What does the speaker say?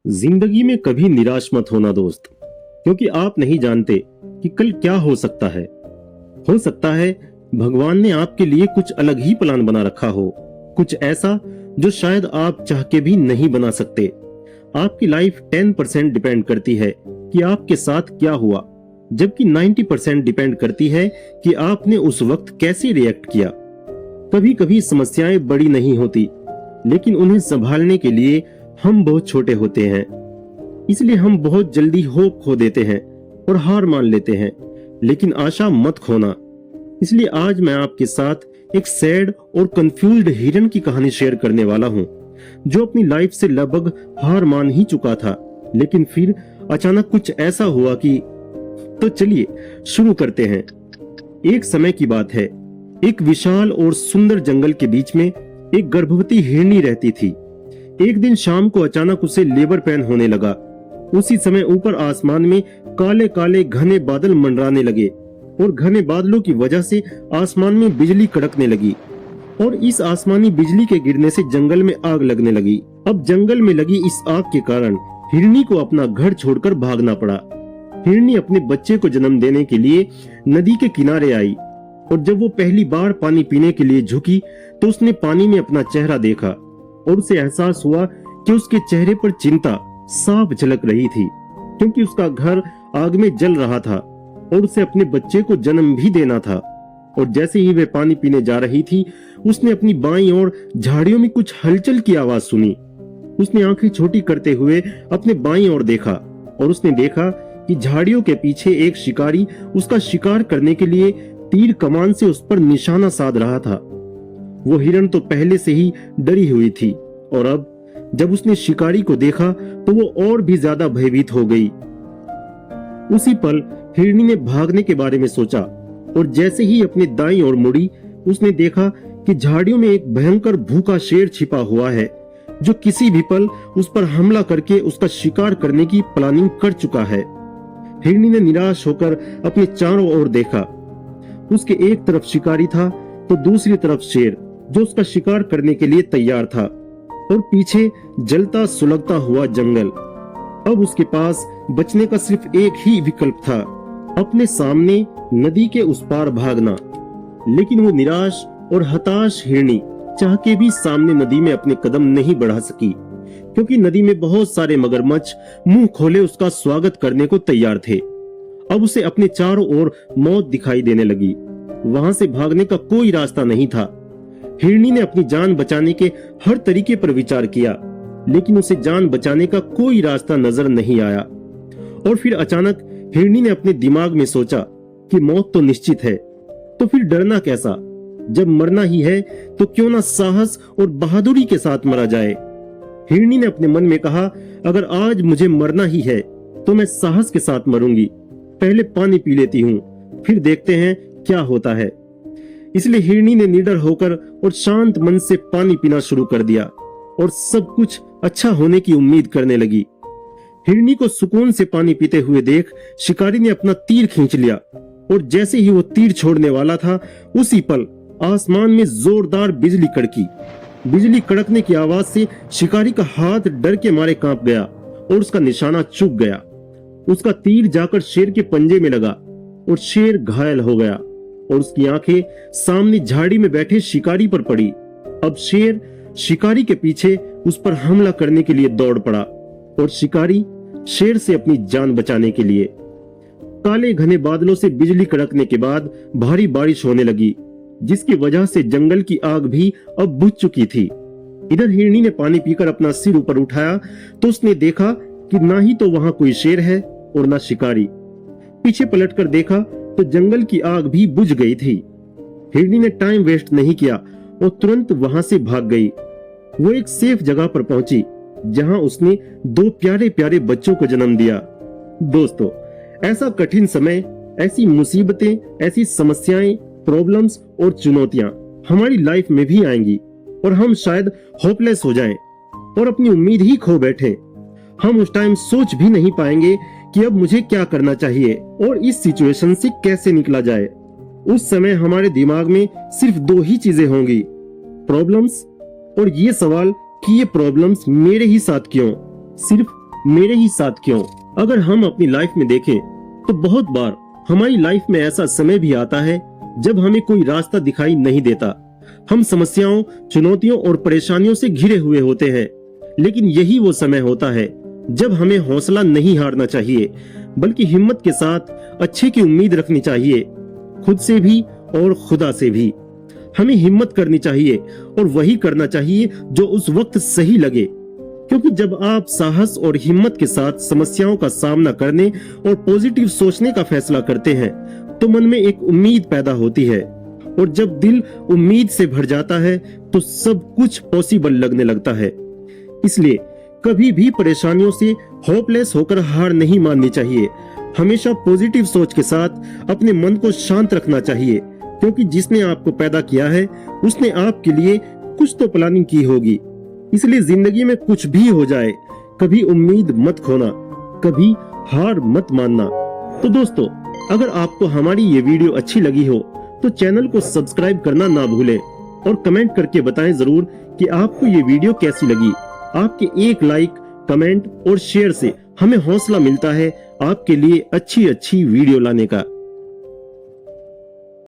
जिंदगी में कभी निराश मत होना दोस्त, क्योंकि आप नहीं जानते कि कल क्या हो सकता है। हो सकता है भगवान ने आपके लिए कुछ अलग ही प्लान बना रखा हो, कुछ ऐसा जो शायद आप चाह के भी नहीं बना सकते। आपकी लाइफ 10% डिपेंड करती है कि आपके साथ क्या हुआ, जबकि 90% डिपेंड करती है कि आपने उस वक्त कैसे रिएक्ट किया। कभी कभी समस्याएं बड़ी नहीं होती, लेकिन उन्हें संभालने के लिए हम बहुत छोटे होते हैं। इसलिए हम बहुत जल्दी होप खो देते हैं और हार मान लेते हैं, लेकिन आशा मत खोना। इसलिए आज मैं आपके साथ एक सैड और कंफ्यूज्ड हिरन की कहानी शेयर करने वाला हूँ, जो अपनी लाइफ से लगभग हार मान ही चुका था, लेकिन फिर अचानक कुछ ऐसा हुआ कि तो चलिए शुरू करते हैं। एक समय की बात है, एक विशाल और सुंदर जंगल के बीच में एक गर्भवती हिरनी रहती थी। एक दिन शाम को अचानक उसे लेबर पेन होने लगा। उसी समय ऊपर आसमान में काले काले घने बादल मंडराने लगे और घने बादलों की वजह से आसमान में बिजली कड़कने लगी और इस आसमानी बिजली के गिरने से जंगल में आग लगने लगी। अब जंगल में लगी इस आग के कारण हिरनी को अपना घर छोड़कर भागना पड़ा। हिरनी अपने बच्चे को जन्म देने के लिए नदी के किनारे आई और जब वो पहली बार पानी पीने के लिए झुकी तो उसने पानी में अपना चेहरा देखा और उसे एहसास हुआ कि उसके चेहरे पर चिंता साफ झलक रही थी, क्योंकि उसका घर आग में जल रहा था और उसे अपने बच्चे को जन्म भी देना था। और जैसे ही वे पानी पीने जा रही थी, उसने अपनी बाईं ओर झाड़ियों में कुछ हलचल की आवाज सुनी। उसने आंखें छोटी करते हुए अपने बाईं ओर देखा और उसने देखा कि झाड़ियों के पीछे एक शिकारी उसका शिकार करने के लिए तीर कमान से उस पर निशाना साध रहा था। वो हिरण तो पहले से ही डरी हुई थी और अब जब उसने शिकारी को देखा तो वो और भी ज्यादा भयभीत हो गई। उसी पल हिरनी ने भागने के बारे में सोचा और जैसे ही अपने दाईं ओर मुड़ी, उसने देखा कि झाड़ियों में एक भयंकर भूखा शेर छिपा हुआ है, जो किसी भी पल उस पर हमला करके उसका शिकार करने की प्लानिंग कर चुका है। हिरनी ने निराश होकर अपने चारों ओर देखा। उसके एक तरफ शिकारी था तो दूसरी तरफ शेर, जो उसका शिकार करने के लिए तैयार था, और पीछे जलता सुलगता हुआ जंगल। अब उसके पास बचने का सिर्फ एक ही विकल्प था, अपने सामने नदी के उस पार भागना। लेकिन वो निराश और हताश हिरनी चाह के भी सामने नदी में अपने कदम नहीं बढ़ा सकी, क्योंकि नदी में बहुत सारे मगरमच्छ मुंह खोले उसका स्वागत करने को तैयार थे। अब उसे अपने चारों ओर मौत दिखाई देने लगी। वहां से भागने का कोई रास्ता नहीं था। हिरनी ने अपनी जान बचाने के हर तरीके पर विचार किया, लेकिन उसे जान बचाने का कोई रास्ता नजर नहीं आया। और फिर अचानक हिरनी ने अपने दिमाग में सोचा कि मौत तो निश्चित है, तो फिर डरना कैसा? जब मरना ही है तो क्यों ना साहस और बहादुरी के साथ मरा जाए। हिरनी ने अपने मन में कहा, अगर आज मुझे मरना ही है तो मैं साहस के साथ मरूंगी। पहले पानी पी लेती हूँ, फिर देखते हैं क्या होता है। इसलिए हिरनी ने निडर होकर और शांत मन से पानी पीना शुरू कर दिया और सब कुछ अच्छा होने की उम्मीद करने लगी। हिरनी को सुकून से पानी पीते हुए देख शिकारी ने अपना तीर खींच लिया और जैसे ही वो तीर छोड़ने वाला था, उसी पल आसमान में जोरदार बिजली कड़की। बिजली कड़कने की आवाज से शिकारी का हाथ डर के मारे कांप गया और उसका निशाना चूक गया। उसका तीर जाकर शेर के पंजे में लगा और शेर घायल हो गया और उसकी आंखें सामने झाड़ी में बैठे शिकारी पर पड़ी। अब शेर शिकारी के पीछे उस पर हमला करने के लिए दौड़ पड़ा और शिकारी शेर से अपनी जान बचाने के लिए। काले घने बादलों से बिजली कड़कने के बाद भारी बारिश होने लगी, जिसकी वजह से जंगल की आग भी अब बुझ चुकी थी। इधर हिरनी ने पानी पीकर अपना सिर ऊपर उठाया तो उसने देखा कि ना ही तो वहां कोई शेर है और ना शिकारी। पीछे पलटकर देखा तो जंगल की आग भी बुझ गई थी। हिरनी ने टाइम वेस्ट नहीं किया और तुरंत वहां से भाग गई। वो एक सेफ जगह पर पहुंची, जहां उसने 2 प्यारे प्यारे बच्चों को जन्म दिया। दोस्तों, ऐसा कठिन समय, ऐसी मुसीबतें, ऐसी समस्याएं, प्रॉब्लम्स और चुनौतियां हमारी लाइफ में भी आएंगी और हम शायद होपलेस हो जाएं और अपनी उम्मीद ही खो बैठें। हम उस टाइम सोच भी नहीं पाएंगे कि अब मुझे क्या करना चाहिए और इस सिचुएशन से कैसे निकला जाए। उस समय हमारे दिमाग में सिर्फ 2 ही चीजें होंगी, प्रॉब्लम्स और ये सवाल कि ये प्रॉब्लम्स मेरे ही साथ क्यों, सिर्फ मेरे ही साथ क्यों। अगर हम अपनी लाइफ में देखें तो बहुत बार हमारी लाइफ में ऐसा समय भी आता है जब हमें कोई रास्ता दिखाई नहीं देता। हम समस्याओं, चुनौतियों और परेशानियों से घिरे हुए होते हैं, लेकिन यही वो समय होता है जब हमें हौसला नहीं हारना चाहिए, बल्कि हिम्मत के साथ अच्छे की उम्मीद रखनी चाहिए, खुद से भी और खुदा से भी। हमें हिम्मत करनी चाहिए और वही करना चाहिए जो उस वक्त सही लगे, क्योंकि जब आप साहस और हिम्मत के साथ समस्याओं का सामना करने और पॉजिटिव सोचने का फैसला करते हैं तो मन में एक उम्मीद पैदा होती है, और जब दिल उम्मीद से भर जाता है तो सब कुछ पॉसिबल लगने लगता है। इसलिए कभी भी परेशानियों से होपलेस होकर हार नहीं माननी चाहिए। हमेशा पॉजिटिव सोच के साथ अपने मन को शांत रखना चाहिए, क्योंकि जिसने आपको पैदा किया है उसने आपके लिए कुछ तो प्लानिंग की होगी। इसलिए जिंदगी में कुछ भी हो जाए, कभी उम्मीद मत खोना, कभी हार मत मानना। तो दोस्तों, अगर आपको हमारी ये वीडियो अच्छी लगी हो तो चैनल को सब्सक्राइब करना ना भूलें और कमेंट करके बताएं जरूर कि आपको ये वीडियो कैसी लगी। आपके एक लाइक, कमेंट और शेयर से हमें हौसला मिलता है आपके लिए अच्छी वीडियो लाने का।